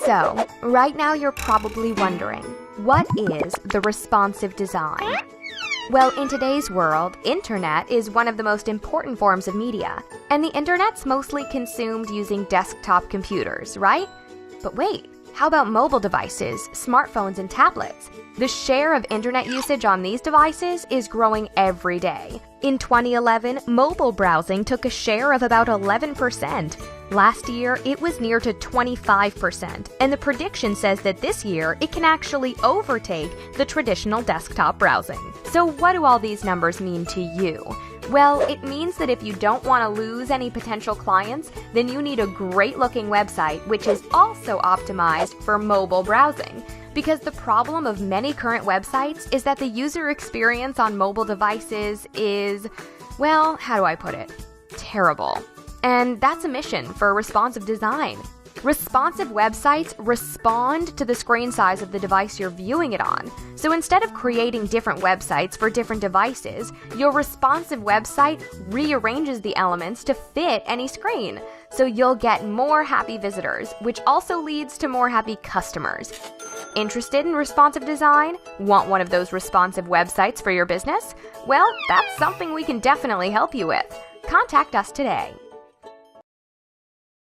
So, right now you're probably wondering, what is the responsive design? Well, in today's world, internet is one of the most important forms of media, and the internet's mostly consumed using desktop computers, right? But wait, how about mobile devices, smartphones, and tablets? The share of internet usage on these devices is growing every day. In 2011, mobile browsing took a share of about 11%. Last year, it was near to 25%, and the prediction says that this year, it can actually overtake the traditional desktop browsing. So what do all these numbers mean to you? Well, it means that if you don't want to lose any potential clients, then you need a great-looking website which is also optimized for mobile browsing. Because the problem of many current websites is that the user experience on mobile devices is, well, how do I put it? Terrible. And that's a mission for responsive design. Responsive websites respond to the screen size of the device you're viewing it on. So instead of creating different websites for different devices, your responsive website rearranges the elements to fit any screen. So you'll get more happy visitors, which also leads to more happy customers. Interested in responsive design? Want one of those responsive websites for your business? Well, that's something we can definitely help you with. Contact us today.